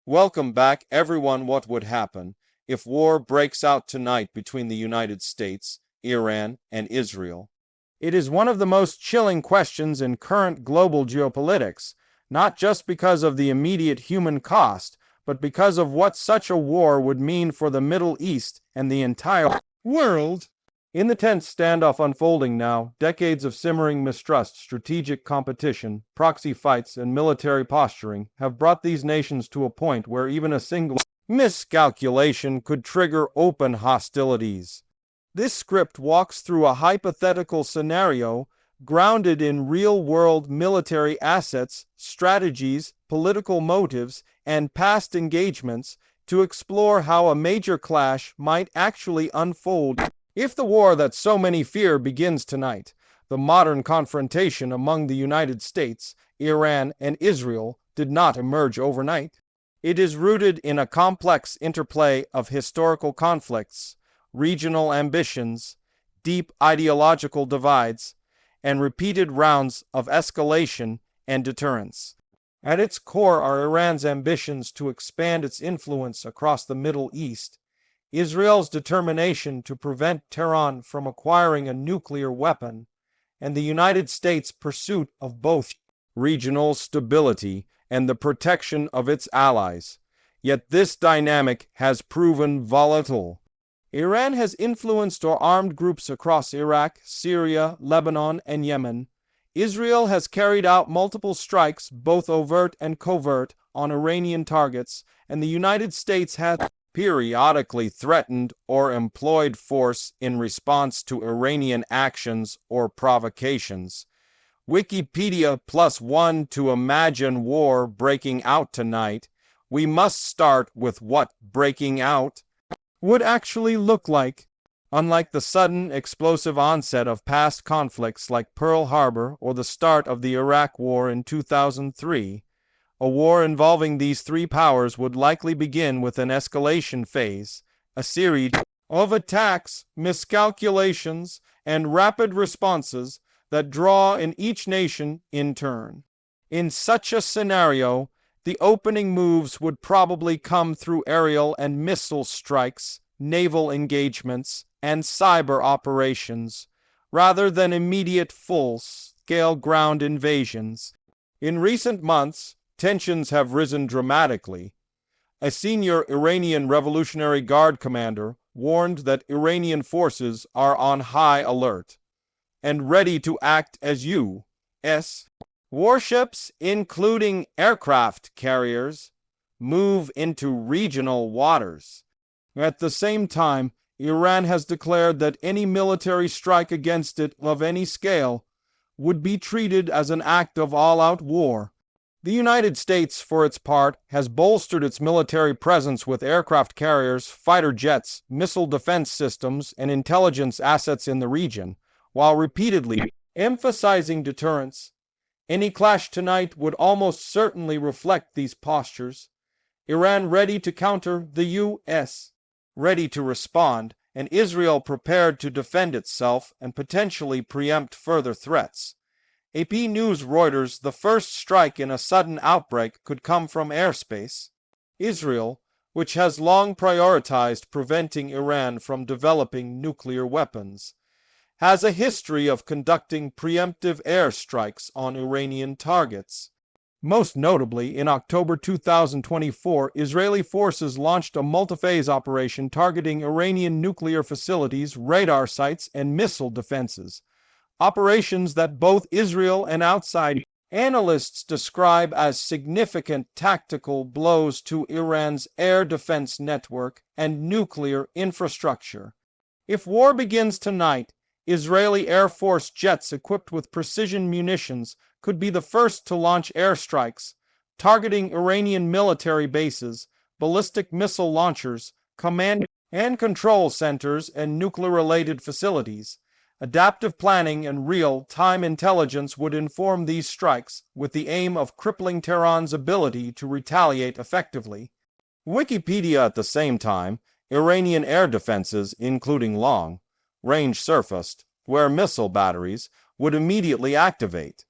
Welcome back, everyone. What would happen if war breaks out tonight between the United States, Iran, and Israel? It is one of the most chilling questions in current global geopolitics, not just because of the immediate human cost, but because of what such a war would mean for the Middle East and the entire world. In the tense standoff unfolding now, decades of simmering mistrust, strategic competition, proxy fights, and military posturing have brought these nations to a point where even a single miscalculation could trigger open hostilities. This script walks through a hypothetical scenario grounded in real-world military assets, strategies, political motives, and past engagements to explore how a major clash might actually unfold. If the war that so many fear begins tonight, the modern confrontation among the United States, Iran, and Israel did not emerge overnight. It is rooted in a complex interplay of historical conflicts, regional ambitions, deep ideological divides, and repeated rounds of escalation and deterrence. At its core are Iran's ambitions to expand its influence across the Middle East, Israel's determination to prevent Tehran from acquiring a nuclear weapon, and the United States' pursuit of both regional stability and the protection of its allies. Yet this dynamic has proven volatile. Iran has influenced or armed groups across Iraq, Syria, Lebanon, and Yemen. Israel has carried out multiple strikes, both overt and covert, on Iranian targets, and the United States has periodically threatened or employed force in response to Iranian actions or provocations. Wikipedia +1 to imagine war breaking out tonight. We must start with what breaking out would actually look like. Unlike the sudden, explosive onset of past conflicts like Pearl Harbor or the start of the Iraq War in 2003, a war involving these three powers would likely begin with an escalation phase, a series of attacks, miscalculations, and rapid responses that draw in each nation in turn. In such a scenario, the opening moves would probably come through aerial and missile strikes, naval engagements, and cyber operations, rather than immediate full-scale ground invasions. In recent months, tensions have risen dramatically. A senior Iranian Revolutionary Guard commander warned that Iranian forces are on high alert and ready to act as U.S. warships, including aircraft carriers, move into regional waters. At the same time, Iran has declared that any military strike against it of any scale would be treated as an act of all-out war. The United States, for its part, has bolstered its military presence with aircraft carriers, fighter jets, missile defense systems, and intelligence assets in the region, while repeatedly emphasizing deterrence. Any clash tonight would almost certainly reflect these postures. Iran ready to counter the U.S., ready to respond, and Israel prepared to defend itself and potentially preempt further threats. AP News Reuters, the first strike in a sudden outbreak could come from airspace. Israel, which has long prioritized preventing Iran from developing nuclear weapons, has a history of conducting preemptive airstrikes on Iranian targets. Most notably, in October 2024, Israeli forces launched a multi-phase operation targeting Iranian nuclear facilities, radar sites, and missile defenses. Operations that both Israel and outside analysts describe as significant tactical blows to Iran's air defense network and nuclear infrastructure. If war begins tonight, Israeli Air Force jets equipped with precision munitions could be the first to launch airstrikes, targeting Iranian military bases, ballistic missile launchers, command and control centers, and nuclear-related facilities. Adaptive planning and real-time intelligence would inform these strikes with the aim of crippling Tehran's ability to retaliate effectively. Wikipedia at the same time, Iranian air defenses, including long-range surfaced, where missile batteries would immediately activate.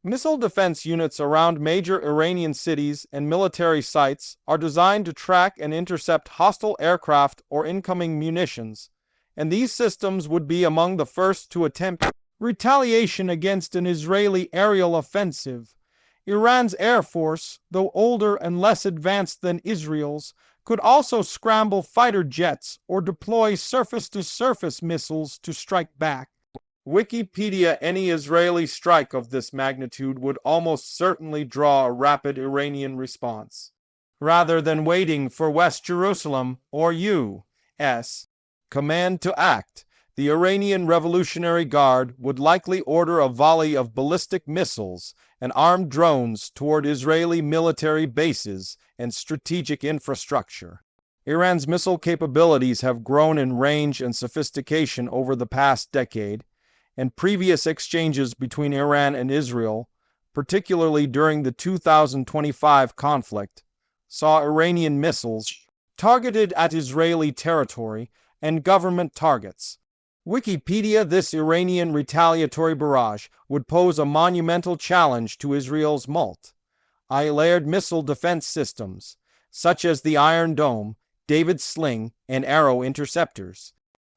Missile defense units around major Iranian cities and military sites are designed to track and intercept hostile aircraft or incoming munitions, and these systems would be among the first to attempt retaliation against an Israeli aerial offensive. Iran's air force, though older and less advanced than Israel's, could also scramble fighter jets or deploy surface-to-surface missiles to strike back. Wikipedia: any Israeli strike of this magnitude would almost certainly draw a rapid Iranian response. Rather than waiting for West Jerusalem or U.S. command to act, the Iranian Revolutionary Guard would likely order a volley of ballistic missiles and armed drones toward Israeli military bases and strategic infrastructure. Iran's missile capabilities have grown in range and sophistication over the past decade, and previous exchanges between Iran and Israel, particularly during the 2025 conflict, saw Iranian missiles targeted at Israeli territory and government targets. Wikipedia: this Iranian retaliatory barrage would pose a monumental challenge to Israel's multi-layered missile defense systems, such as the Iron Dome, David's Sling, and Arrow interceptors.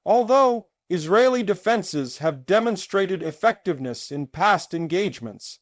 Although Israeli defenses have demonstrated effectiveness in past engagements,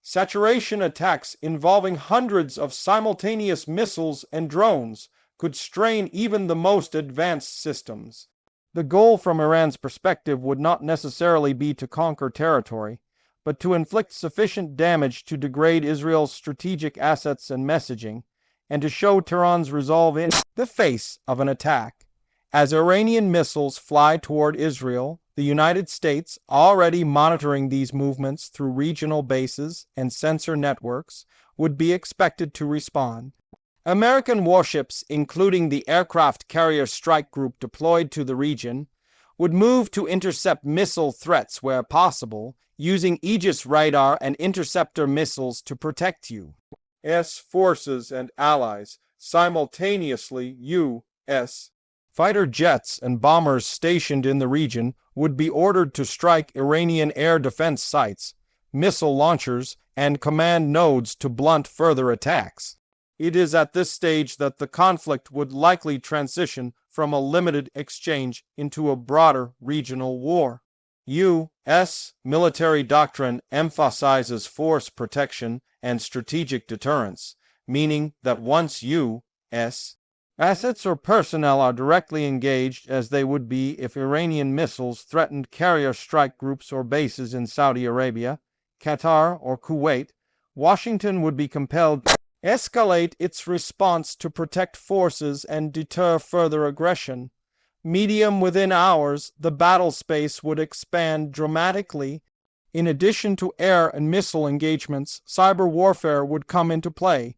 saturation attacks involving hundreds of simultaneous missiles and drones could strain even the most advanced systems. The goal from Iran's perspective would not necessarily be to conquer territory, but to inflict sufficient damage to degrade Israel's strategic assets and messaging, and to show Tehran's resolve in the face of an attack. As Iranian missiles fly toward Israel, the United States, already monitoring these movements through regional bases and sensor networks, would be expected to respond. American warships, including the aircraft carrier strike group deployed to the region, would move to intercept missile threats where possible, using Aegis radar and interceptor missiles to protect U.S. forces and allies. Simultaneously, U.S. fighter jets and bombers stationed in the region would be ordered to strike Iranian air defense sites, missile launchers, and command nodes to blunt further attacks. It is at this stage that the conflict would likely transition from a limited exchange into a broader regional war. U.S. military doctrine emphasizes force protection and strategic deterrence, meaning that once U.S. assets or personnel are directly engaged, as they would be if Iranian missiles threatened carrier strike groups or bases in Saudi Arabia, Qatar, or Kuwait, Washington would be compelled to escalate its response to protect forces and deter further aggression. Medium within hours, the battle space would expand dramatically. In addition to air and missile engagements, cyber warfare would come into play.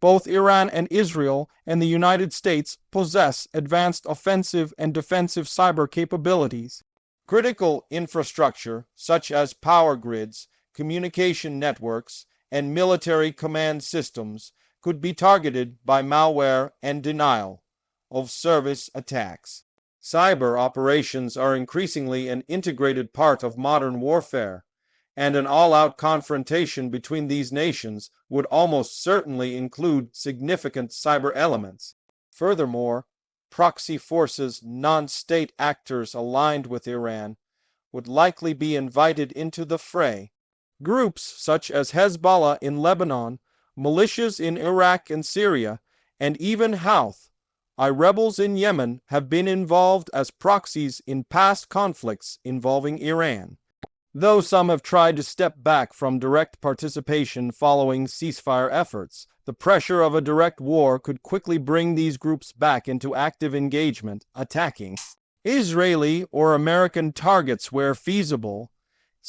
Both Iran and Israel and the United States possess advanced offensive and defensive cyber capabilities. Critical infrastructure, such as power grids, communication networks, and military command systems, could be targeted by malware and denial-of-service attacks. Cyber operations are increasingly an integrated part of modern warfare, and an all-out confrontation between these nations would almost certainly include significant cyber elements. Furthermore, proxy forces, non-state actors aligned with Iran, would likely be invited into the fray. Groups such as Hezbollah in Lebanon, militias in Iraq and Syria, and even Houthi rebels in Yemen have been involved as proxies in past conflicts involving Iran. Though some have tried to step back from direct participation following ceasefire efforts, the pressure of a direct war could quickly bring these groups back into active engagement, attacking Israeli or American targets where feasible.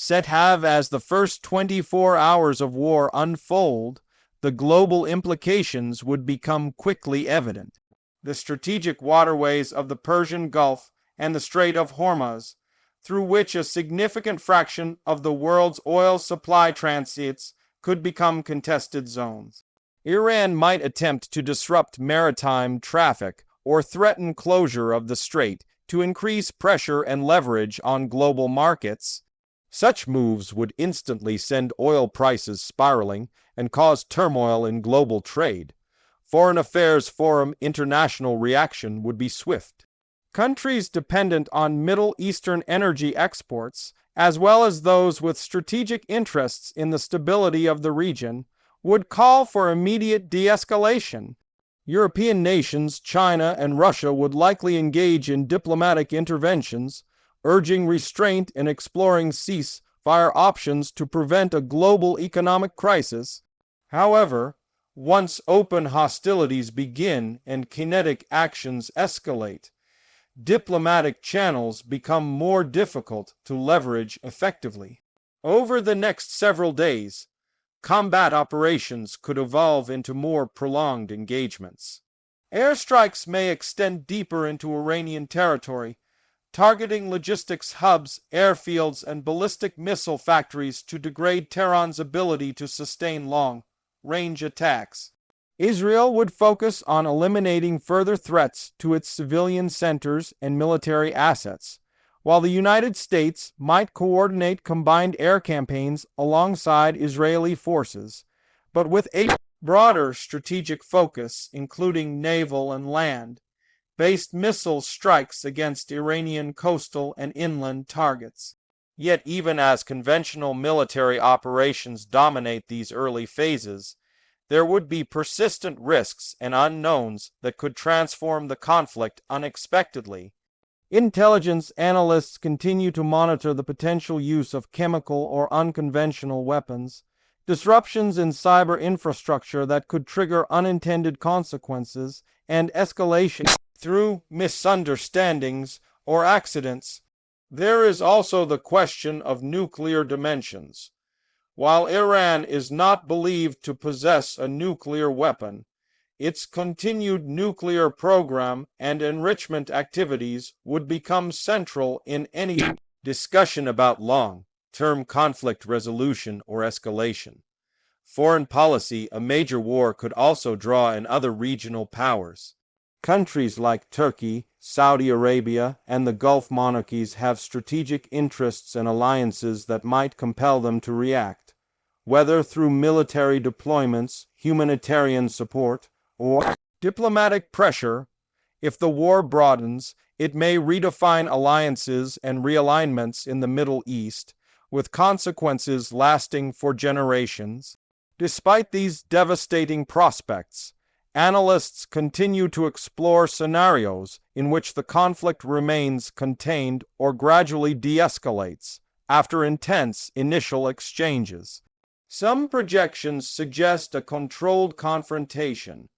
As the first 24 hours of war unfold, the global implications would become quickly evident. The strategic waterways of the Persian Gulf and the Strait of Hormuz, through which a significant fraction of the world's oil supply transits, could become contested zones. Iran might attempt to disrupt maritime traffic or threaten closure of the strait to increase pressure and leverage on global markets. Such moves would instantly send oil prices spiraling and cause turmoil in global trade. Foreign Affairs Forum international reaction would be swift. Countries dependent on Middle Eastern energy exports, as well as those with strategic interests in the stability of the region, would call for immediate de-escalation. European nations, China, and Russia would likely engage in diplomatic interventions, urging restraint and exploring cease-fire options to prevent a global economic crisis. However, once open hostilities begin and kinetic actions escalate, diplomatic channels become more difficult to leverage effectively. Over the next several days, combat operations could evolve into more prolonged engagements. Airstrikes may extend deeper into Iranian territory, targeting logistics hubs, airfields, and ballistic missile factories to degrade Tehran's ability to sustain long-range attacks. Israel would focus on eliminating further threats to its civilian centers and military assets, while the United States might coordinate combined air campaigns alongside Israeli forces, but with a broader strategic focus, including naval and land-based missile strikes against Iranian coastal and inland targets. Yet even as conventional military operations dominate these early phases, there would be persistent risks and unknowns that could transform the conflict unexpectedly. Intelligence analysts continue to monitor the potential use of chemical or unconventional weapons, disruptions in cyber infrastructure that could trigger unintended consequences, and escalation through misunderstandings or accidents. There is also the question of nuclear dimensions. While Iran is not believed to possess a nuclear weapon, its continued nuclear program and enrichment activities would become central in any discussion about long-term conflict resolution or escalation. Foreign policy, a major war could also draw in other regional powers. Countries like Turkey, Saudi Arabia, and the Gulf monarchies have strategic interests and alliances that might compel them to react, whether through military deployments, humanitarian support, or diplomatic pressure. If the war broadens, it may redefine alliances and realignments in the Middle East, with consequences lasting for generations. Despite these devastating prospects, analysts continue to explore scenarios in which the conflict remains contained or gradually de-escalates after intense initial exchanges. Some projections suggest a controlled confrontation,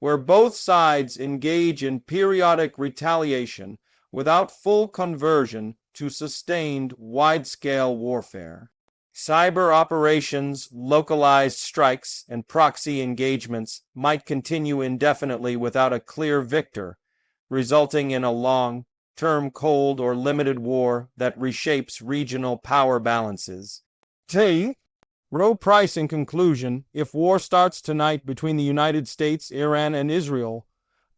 where both sides engage in periodic retaliation without full conversion to sustained wide-scale warfare. Cyber operations, localized strikes, and proxy engagements might continue indefinitely without a clear victor, resulting in a long-term cold or limited war that reshapes regional power balances. Roe Price in conclusion, if war starts tonight between the United States, Iran, and Israel,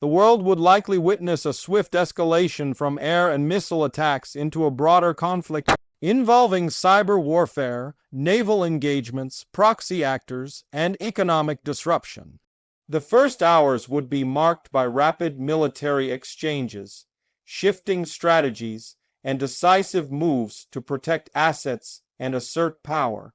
the world would likely witness a swift escalation from air and missile attacks into a broader conflict involving cyber warfare, naval engagements, proxy actors, and economic disruption. The first hours would be marked by rapid military exchanges, shifting strategies, and decisive moves to protect assets and assert power.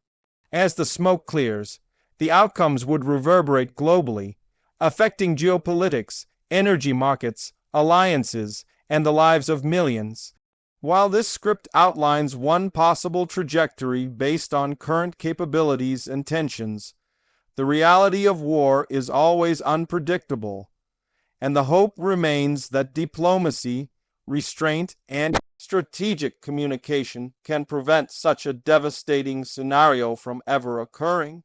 As the smoke clears, the outcomes would reverberate globally, affecting geopolitics, energy markets, alliances, and the lives of millions. While this script outlines one possible trajectory based on current capabilities and tensions, the reality of war is always unpredictable, and the hope remains that diplomacy, restraint, and strategic communication can prevent such a devastating scenario from ever occurring.